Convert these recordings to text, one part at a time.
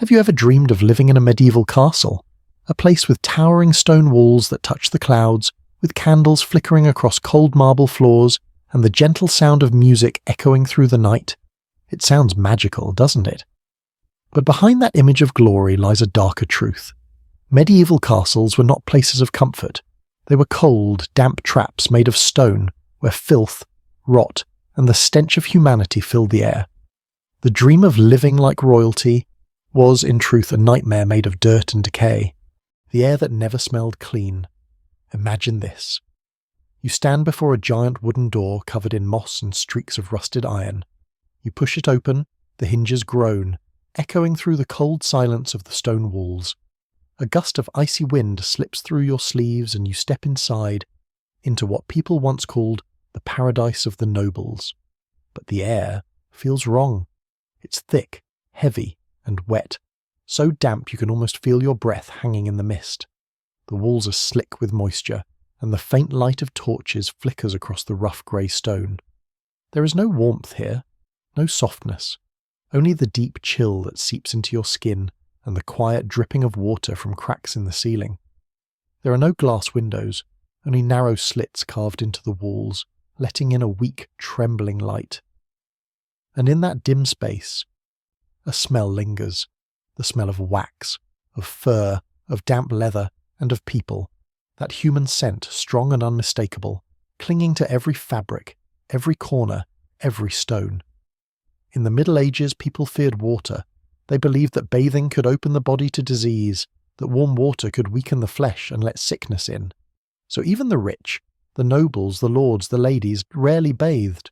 Have you ever dreamed of living in a medieval castle? A place with towering stone walls that touch the clouds, with candles flickering across cold marble floors, and the gentle sound of music echoing through the night? It sounds magical, doesn't it? But behind that image of glory lies a darker truth. Medieval castles were not places of comfort. They were cold, damp traps made of stone, where filth, rot, and the stench of humanity filled the air. The dream of living like royalty was, in truth, a nightmare made of dirt and decay. The air that never smelled clean. Imagine this. You stand before a giant wooden door covered in moss and streaks of rusted iron. You push it open, the hinges groan, echoing through the cold silence of the stone walls. A gust of icy wind slips through your sleeves and you step inside, into what people once called the paradise of the nobles. But the air feels wrong. It's thick, heavy, and wet, so damp you can almost feel your breath hanging in the mist. The walls are slick with moisture, and the faint light of torches flickers across the rough grey stone. There is no warmth here, no softness, only the deep chill that seeps into your skin and the quiet dripping of water from cracks in the ceiling. There are no glass windows, only narrow slits carved into the walls, letting in a weak, trembling light. And in that dim space, a smell lingers, the smell of wax, of fur, of damp leather, and of people, that human scent, strong and unmistakable, clinging to every fabric, every corner, every stone. In the Middle Ages, people feared water. They believed that bathing could open the body to disease, that warm water could weaken the flesh and let sickness in. So even the rich, the nobles, the lords, the ladies, rarely bathed.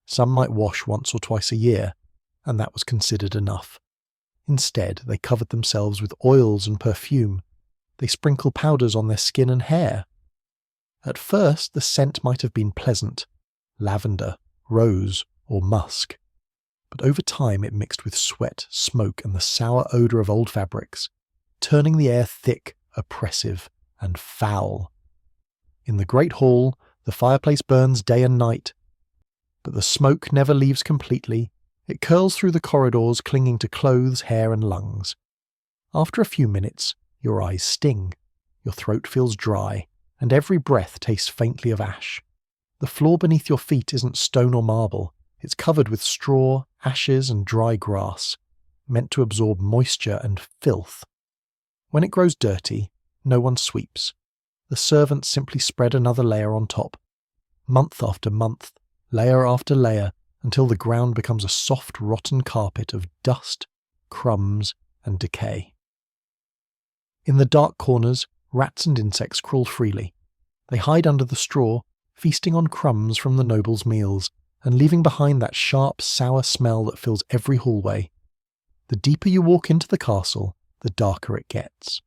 Some might wash once or twice a year, and that was considered enough. Instead, they covered themselves with oils and perfume. They sprinkle powders on their skin and hair. At first, the scent might have been pleasant, lavender, rose, or musk. But over time it mixed with sweat, smoke, and the sour odour of old fabrics, turning the air thick, oppressive, and foul. In the great hall, the fireplace burns day and night, but the smoke never leaves completely. It curls through the corridors, clinging to clothes, hair, and lungs. After a few minutes, your eyes sting, your throat feels dry, and every breath tastes faintly of ash. The floor beneath your feet isn't stone or marble. It's covered with straw, ashes, and dry grass, meant to absorb moisture and filth. When it grows dirty, no one sweeps. The servants simply spread another layer on top, month after month, layer after layer, until the ground becomes a soft, rotten carpet of dust, crumbs, and decay. In the dark corners, rats and insects crawl freely. They hide under the straw, feasting on crumbs from the nobles' meals, and leaving behind that sharp, sour smell that fills every hallway. The deeper you walk into the castle, the darker it gets.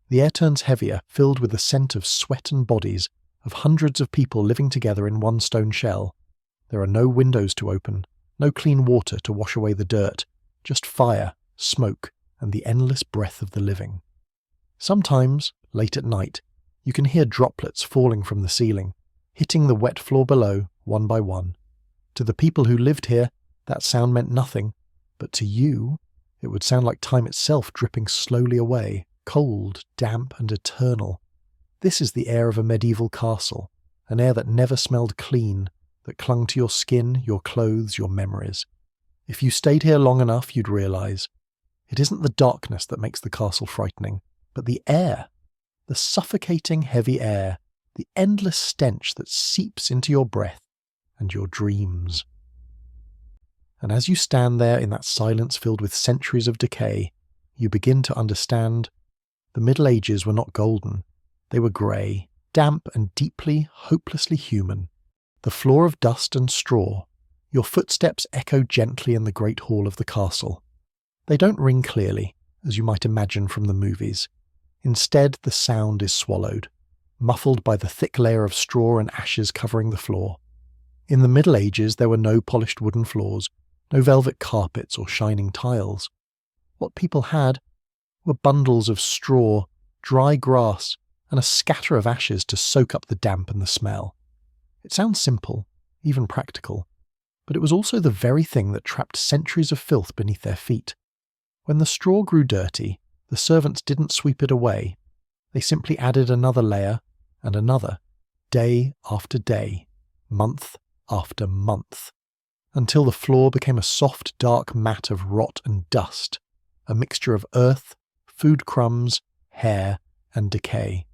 The air turns heavier, filled with the scent of sweat and bodies, of hundreds of people living together in one stone shell. There are no windows to open, no clean water to wash away the dirt, just fire, smoke, and the endless breath of the living. Sometimes, late at night, you can hear droplets falling from the ceiling, hitting the wet floor below, one by one. To the people who lived here, that sound meant nothing, but to you, it would sound like time itself dripping slowly away, cold, damp, and eternal. This is the air of a medieval castle, an air that never smelled clean, that clung to your skin, your clothes, your memories. If you stayed here long enough, you'd realise. It isn't the darkness that makes the castle frightening, but the air, the suffocating heavy air, the endless stench that seeps into your breath and your dreams. And as you stand there in that silence filled with centuries of decay, you begin to understand the Middle Ages were not golden. They were grey, damp and deeply, hopelessly human. The floor of dust and straw. Your footsteps echo gently in the great hall of the castle. They don't ring clearly, as you might imagine from the movies. Instead, the sound is swallowed, muffled by the thick layer of straw and ashes covering the floor. In the Middle Ages, there were no polished wooden floors, no velvet carpets or shining tiles. What people had were bundles of straw, dry grass, and a scatter of ashes to soak up the damp and the smell. It sounds simple, even practical, but it was also the very thing that trapped centuries of filth beneath their feet. When the straw grew dirty, the servants didn't sweep it away. They simply added another layer and another, day after day, month after month, until the floor became a soft, dark mat of rot and dust, a mixture of earth, food crumbs, hair, and decay.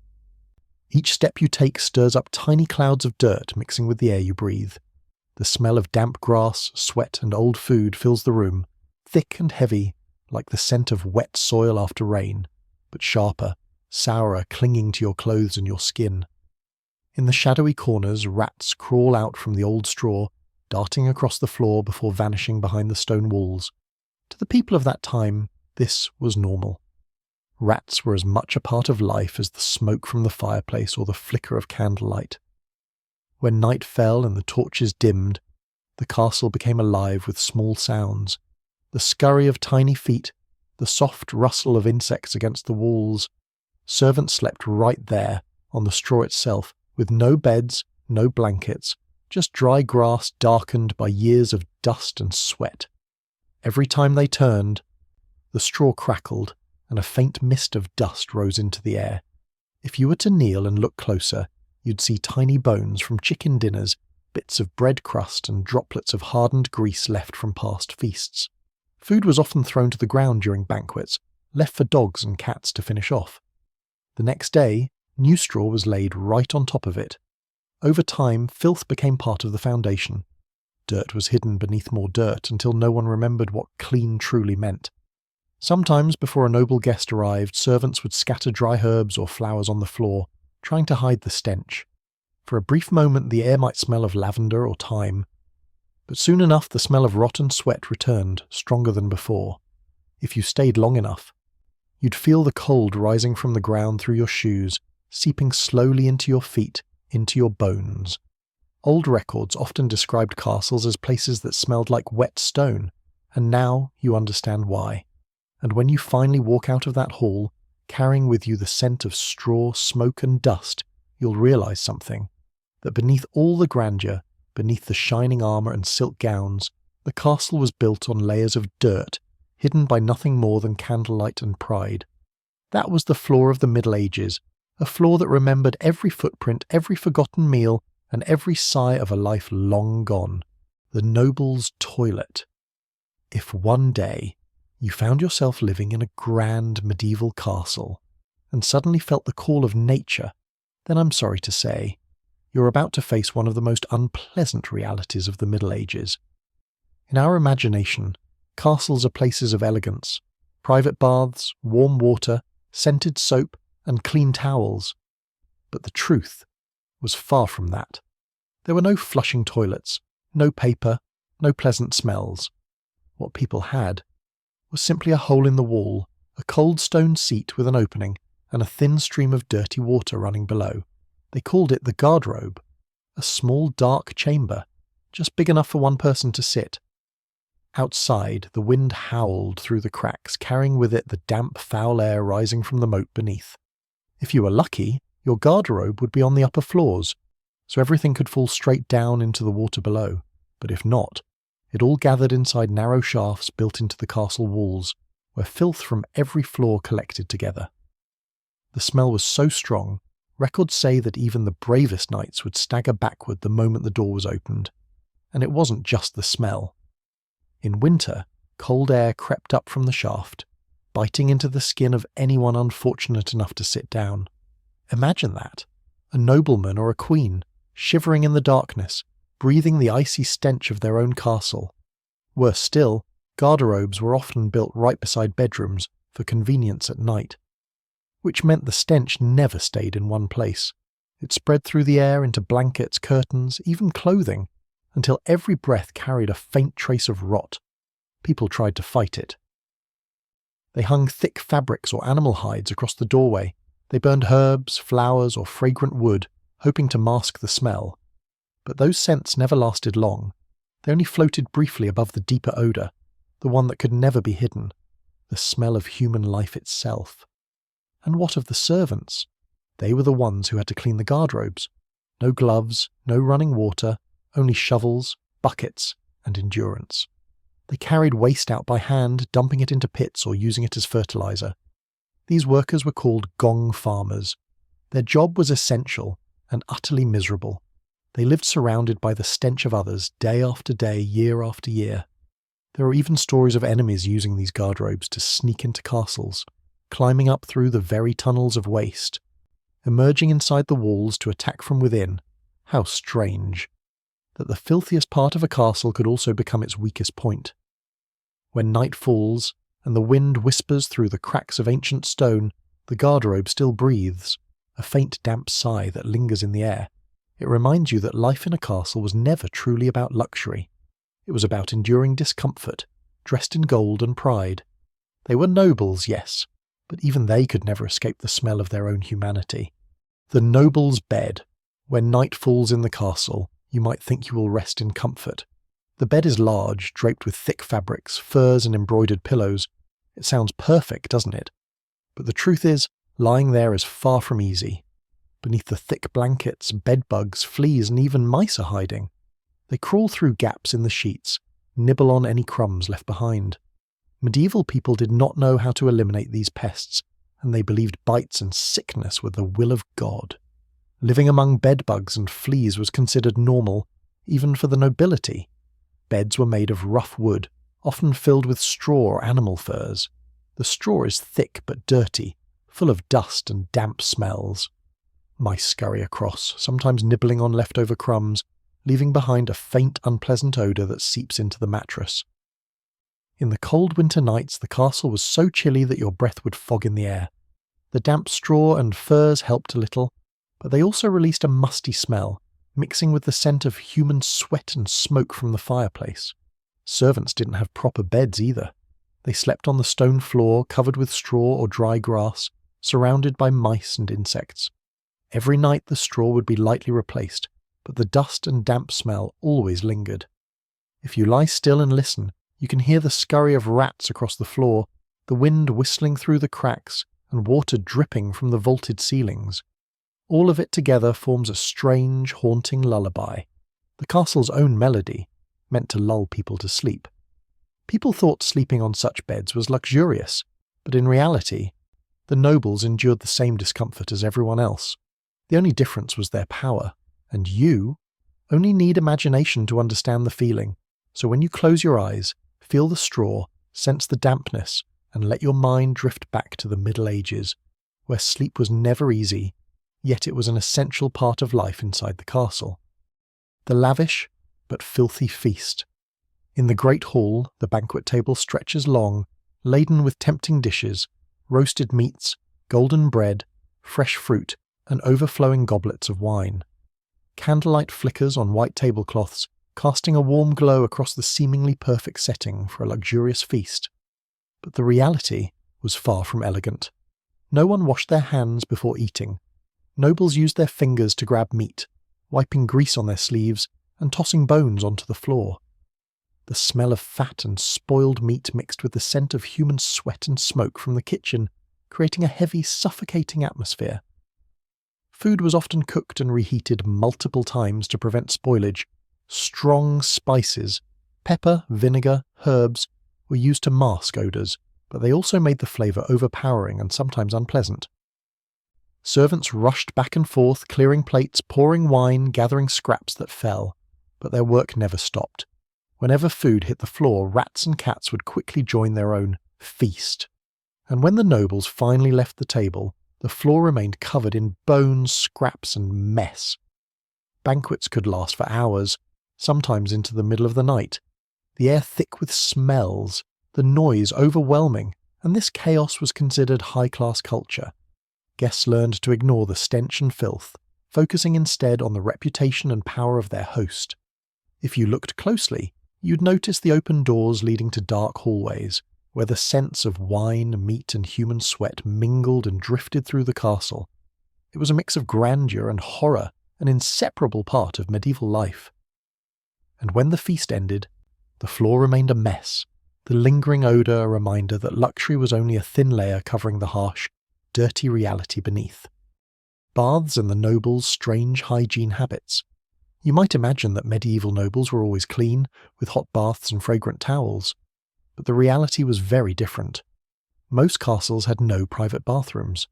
Each step you take stirs up tiny clouds of dirt mixing with the air you breathe. The smell of damp grass, sweat, and old food fills the room, thick and heavy, like the scent of wet soil after rain, but sharper, sourer, clinging to your clothes and your skin. In the shadowy corners, rats crawl out from the old straw, darting across the floor before vanishing behind the stone walls. To the people of that time, this was normal. Rats were as much a part of life as the smoke from the fireplace or the flicker of candlelight. When night fell and the torches dimmed, the castle became alive with small sounds. The scurry of tiny feet, the soft rustle of insects against the walls. Servants slept right there, on the straw itself, with no beds, no blankets, just dry grass darkened by years of dust and sweat. Every time they turned, the straw crackled, and a faint mist of dust rose into the air. If you were to kneel and look closer, you'd see tiny bones from chicken dinners, bits of bread crust, and droplets of hardened grease left from past feasts. Food was often thrown to the ground during banquets, left for dogs and cats to finish off. The next day, new straw was laid right on top of it. Over time, filth became part of the foundation. Dirt was hidden beneath more dirt until no one remembered what clean truly meant. Sometimes, before a noble guest arrived, servants would scatter dry herbs or flowers on the floor, trying to hide the stench. For a brief moment, the air might smell of lavender or thyme, but soon enough the smell of rotten sweat returned, stronger than before. If you stayed long enough, you'd feel the cold rising from the ground through your shoes, seeping slowly into your feet, into your bones. Old records often described castles as places that smelled like wet stone, and now you understand why. And when you finally walk out of that hall, carrying with you the scent of straw, smoke, and dust, you'll realize something. That beneath all the grandeur, beneath the shining armor and silk gowns, the castle was built on layers of dirt, hidden by nothing more than candlelight and pride. That was the floor of the Middle Ages, a floor that remembered every footprint, every forgotten meal, and every sigh of a life long gone. The noble's toilet. If one day you found yourself living in a grand medieval castle, and suddenly felt the call of nature, then I'm sorry to say, you're about to face one of the most unpleasant realities of the Middle Ages. In our imagination, castles are places of elegance, private baths, warm water, scented soap, and clean towels. But the truth was far from that. There were no flushing toilets, no paper, no pleasant smells. What people had was simply a hole in the wall, a cold stone seat with an opening, and a thin stream of dirty water running below. They called it the garderobe, a small dark chamber, just big enough for one person to sit. Outside, the wind howled through the cracks, carrying with it the damp, foul air rising from the moat beneath. If you were lucky, your garderobe would be on the upper floors, so everything could fall straight down into the water below. But if not, it all gathered inside narrow shafts built into the castle walls, where filth from every floor collected together. The smell was so strong, records say that even the bravest knights would stagger backward the moment the door was opened. And it wasn't just the smell. In winter, cold air crept up from the shaft, biting into the skin of anyone unfortunate enough to sit down. Imagine that. A nobleman or a queen, shivering in the darkness, breathing the icy stench of their own castle. Worse still, garderobes were often built right beside bedrooms for convenience at night, which meant the stench never stayed in one place. It spread through the air into blankets, curtains, even clothing, until every breath carried a faint trace of rot. People tried to fight it. They hung thick fabrics or animal hides across the doorway. They burned herbs, flowers, or fragrant wood, hoping to mask the smell. But those scents never lasted long. They only floated briefly above the deeper odour, the one that could never be hidden, the smell of human life itself. And what of the servants? They were the ones who had to clean the garderobes. No gloves, no running water, only shovels, buckets, and endurance. They carried waste out by hand, dumping it into pits or using it as fertilizer. These workers were called gong farmers. Their job was essential and utterly miserable. They lived surrounded by the stench of others, day after day, year after year. There are even stories of enemies using these guardrobes to sneak into castles, climbing up through the very tunnels of waste, emerging inside the walls to attack from within. How strange that the filthiest part of a castle could also become its weakest point. When night falls and the wind whispers through the cracks of ancient stone, the garderobe still breathes, a faint damp sigh that lingers in the air. It reminds you that life in a castle was never truly about luxury. It was about enduring discomfort, dressed in gold and pride. They were nobles, yes, but even they could never escape the smell of their own humanity. The noble's bed. When night falls in the castle, you might think you will rest in comfort. The bed is large, draped with thick fabrics, furs and embroidered pillows. It sounds perfect, doesn't it? But the truth is, lying there is far from easy. Beneath the thick blankets, bedbugs, fleas and even mice are hiding. They crawl through gaps in the sheets, nibble on any crumbs left behind. Medieval people did not know how to eliminate these pests, and they believed bites and sickness were the will of God. Living among bedbugs and fleas was considered normal, even for the nobility. Beds were made of rough wood, often filled with straw or animal furs. The straw is thick but dirty, full of dust and damp smells. Mice scurry across, sometimes nibbling on leftover crumbs, leaving behind a faint, unpleasant odour that seeps into the mattress. In the cold winter nights, the castle was so chilly that your breath would fog in the air. The damp straw and furs helped a little, but they also released a musty smell, mixing with the scent of human sweat and smoke from the fireplace. Servants didn't have proper beds either. They slept on the stone floor, covered with straw or dry grass, surrounded by mice and insects. Every night the straw would be lightly replaced, but the dust and damp smell always lingered. If you lie still and listen, you can hear the scurry of rats across the floor, the wind whistling through the cracks, and water dripping from the vaulted ceilings. All of it together forms a strange, haunting lullaby, the castle's own melody, meant to lull people to sleep. People thought sleeping on such beds was luxurious, but in reality, the nobles endured the same discomfort as everyone else. The only difference was their power, and you only need imagination to understand the feeling. So when you close your eyes, feel the straw, sense the dampness, and let your mind drift back to the Middle Ages, where sleep was never easy, yet it was an essential part of life inside the castle. The lavish but filthy feast. In the great hall, the banquet table stretches long, laden with tempting dishes, roasted meats, golden bread, fresh fruit, and overflowing goblets of wine. Candlelight flickers on white tablecloths, casting a warm glow across the seemingly perfect setting for a luxurious feast. But the reality was far from elegant. No one washed their hands before eating. Nobles used their fingers to grab meat, wiping grease on their sleeves and tossing bones onto the floor. The smell of fat and spoiled meat mixed with the scent of human sweat and smoke from the kitchen, creating a heavy, suffocating atmosphere. Food was often cooked and reheated multiple times to prevent spoilage. Strong spices, pepper, vinegar, herbs, were used to mask odours, but they also made the flavour overpowering and sometimes unpleasant. Servants rushed back and forth, clearing plates, pouring wine, gathering scraps that fell, but their work never stopped. Whenever food hit the floor, rats and cats would quickly join their own feast. And when the nobles finally left the table, the floor remained covered in bones, scraps, and mess. Banquets could last for hours, sometimes into the middle of the night. The air thick with smells, the noise overwhelming, and this chaos was considered high-class culture. Guests learned to ignore the stench and filth, focusing instead on the reputation and power of their host. If you looked closely, you'd notice the open doors leading to dark hallways, where the scents of wine, meat, and human sweat mingled and drifted through the castle. It was a mix of grandeur and horror, an inseparable part of medieval life. And when the feast ended, the floor remained a mess, the lingering odour a reminder that luxury was only a thin layer covering the harsh, dirty reality beneath. Baths and the nobles' strange hygiene habits. You might imagine that medieval nobles were always clean, with hot baths and fragrant towels. But the reality was very different. Most castles had no private bathrooms.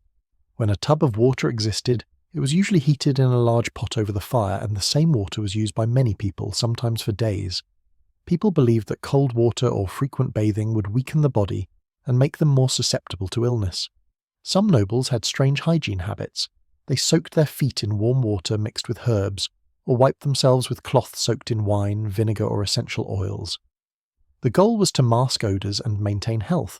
When a tub of water existed, it was usually heated in a large pot over the fire, and the same water was used by many people, sometimes for days. People believed that cold water or frequent bathing would weaken the body and make them more susceptible to illness. Some nobles had strange hygiene habits. They soaked their feet in warm water mixed with herbs, or wiped themselves with cloth soaked in wine, vinegar, or essential oils. The goal was to mask odours and maintain health,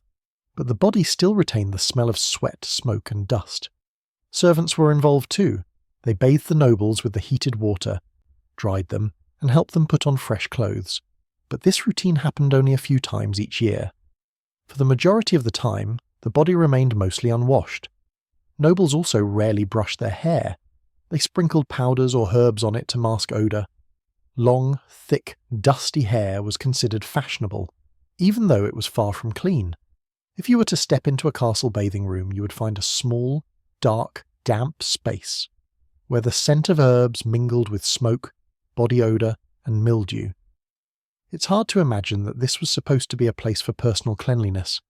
but the body still retained the smell of sweat, smoke, and dust. Servants were involved too. They bathed the nobles with the heated water, dried them, and helped them put on fresh clothes. But this routine happened only a few times each year. For the majority of the time, the body remained mostly unwashed. Nobles also rarely brushed their hair. They sprinkled powders or herbs on it to mask odour. Long, thick, dusty hair was considered fashionable, even though it was far from clean. If you were to step into a castle bathing room, you would find a small, dark, damp space, where the scent of herbs mingled with smoke, body odour, and mildew. It's hard to imagine that this was supposed to be a place for personal cleanliness.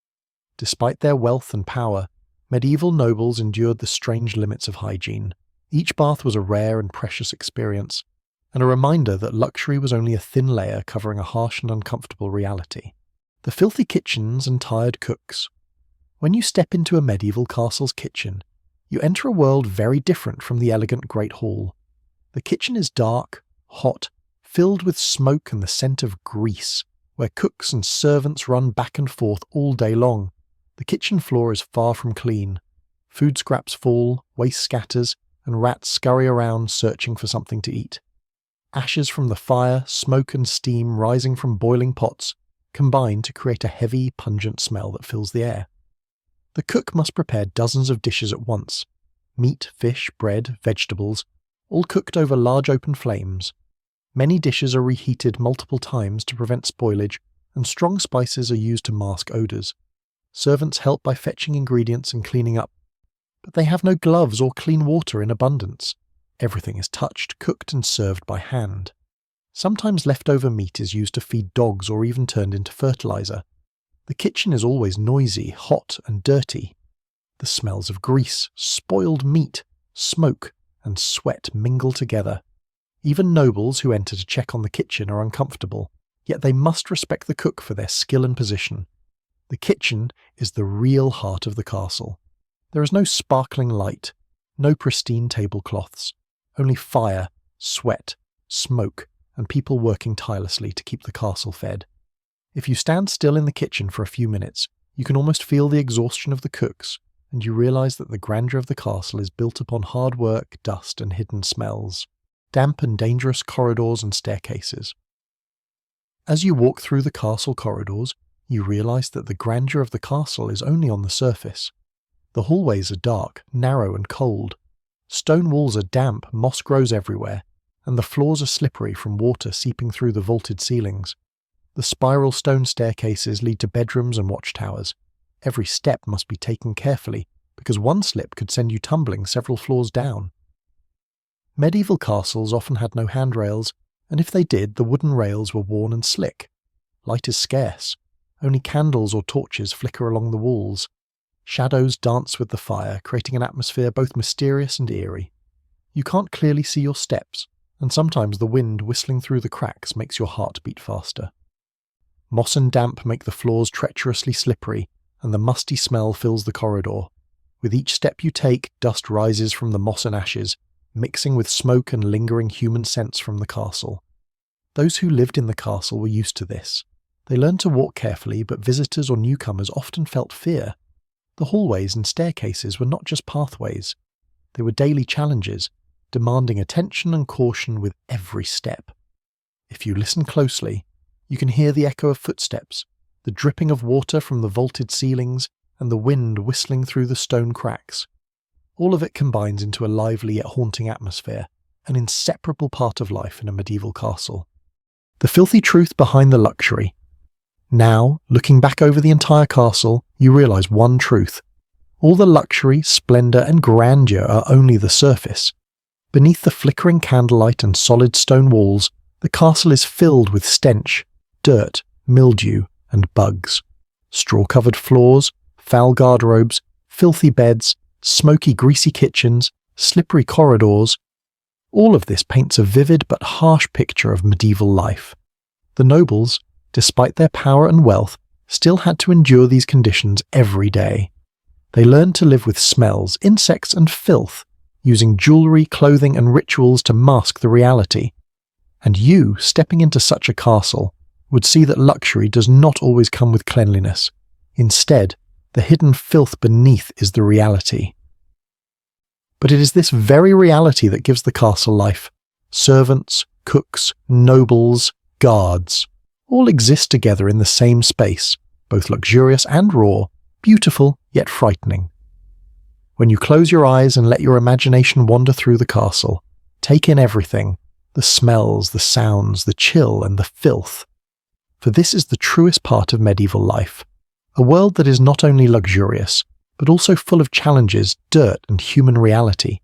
Despite their wealth and power, medieval nobles endured the strange limits of hygiene. Each bath was a rare and precious experience, and a reminder that luxury was only a thin layer covering a harsh and uncomfortable reality. The filthy kitchens and tired cooks. When you step into a medieval castle's kitchen, you enter a world very different from the elegant Great Hall. The kitchen is dark, hot, filled with smoke and the scent of grease, where cooks and servants run back and forth all day long. The kitchen floor is far from clean. Food scraps fall, waste scatters, and rats scurry around searching for something to eat. Ashes from the fire, smoke and steam rising from boiling pots combine to create a heavy, pungent smell that fills the air. The cook must prepare dozens of dishes at once. Meat, fish, bread, vegetables, all cooked over large open flames. Many dishes are reheated multiple times to prevent spoilage, and strong spices are used to mask odours. Servants help by fetching ingredients and cleaning up, but they have no gloves or clean water in abundance. Everything is touched, cooked and served by hand. Sometimes leftover meat is used to feed dogs or even turned into fertilizer. The kitchen is always noisy, hot and dirty. The smells of grease, spoiled meat, smoke and sweat mingle together. Even nobles who enter to check on the kitchen are uncomfortable, yet they must respect the cook for their skill and position. The kitchen is the real heart of the castle. There is no sparkling light, no pristine tablecloths, only fire, sweat, smoke, and people working tirelessly to keep the castle fed. If you stand still in the kitchen for a few minutes, you can almost feel the exhaustion of the cooks, and you realise that the grandeur of the castle is built upon hard work, dust, and hidden smells, damp and dangerous corridors and staircases. As you walk through the castle corridors, you realise that the grandeur of the castle is only on the surface. The hallways are dark, narrow and cold. Stone walls are damp, moss grows everywhere, and the floors are slippery from water seeping through the vaulted ceilings. The spiral stone staircases lead to bedrooms and watchtowers. Every step must be taken carefully, because one slip could send you tumbling several floors down. Medieval castles often had no handrails, and if they did, the wooden rails were worn and slick. Light is scarce. Only candles or torches flicker along the walls. Shadows dance with the fire, creating an atmosphere both mysterious and eerie. You can't clearly see your steps, and sometimes the wind whistling through the cracks makes your heart beat faster. Moss and damp make the floors treacherously slippery, and the musty smell fills the corridor. With each step you take, dust rises from the moss and ashes, mixing with smoke and lingering human scents from the castle. Those who lived in the castle were used to this. They learned to walk carefully, but visitors or newcomers often felt fear. The hallways and staircases were not just pathways. They were daily challenges, demanding attention and caution with every step. If you listen closely, you can hear the echo of footsteps, the dripping of water from the vaulted ceilings, and the wind whistling through the stone cracks. All of it combines into a lively yet haunting atmosphere, an inseparable part of life in a medieval castle. The filthy truth behind the luxury. Now, looking back over the entire castle, you realise one truth. All the luxury, splendour and grandeur are only the surface. Beneath the flickering candlelight and solid stone walls, the castle is filled with stench, dirt, mildew, and bugs. Straw-covered floors, foul guardrabes, filthy beds, smoky, greasy kitchens, slippery corridors. All of this paints a vivid but harsh picture of medieval life. The nobles, despite their power and wealth, still had to endure these conditions every day. They learned to live with smells, insects, and filth, using jewelry, clothing, and rituals to mask the reality. And you, stepping into such a castle, would see that luxury does not always come with cleanliness. Instead, the hidden filth beneath is the reality. But it is this very reality that gives the castle life. Servants, cooks, nobles, guards, all exist together in the same space, both luxurious and raw, beautiful yet frightening. When you close your eyes and let your imagination wander through the castle, take in everything, the smells, the sounds, the chill, and the filth. For this is the truest part of medieval life, a world that is not only luxurious, but also full of challenges, dirt, and human reality.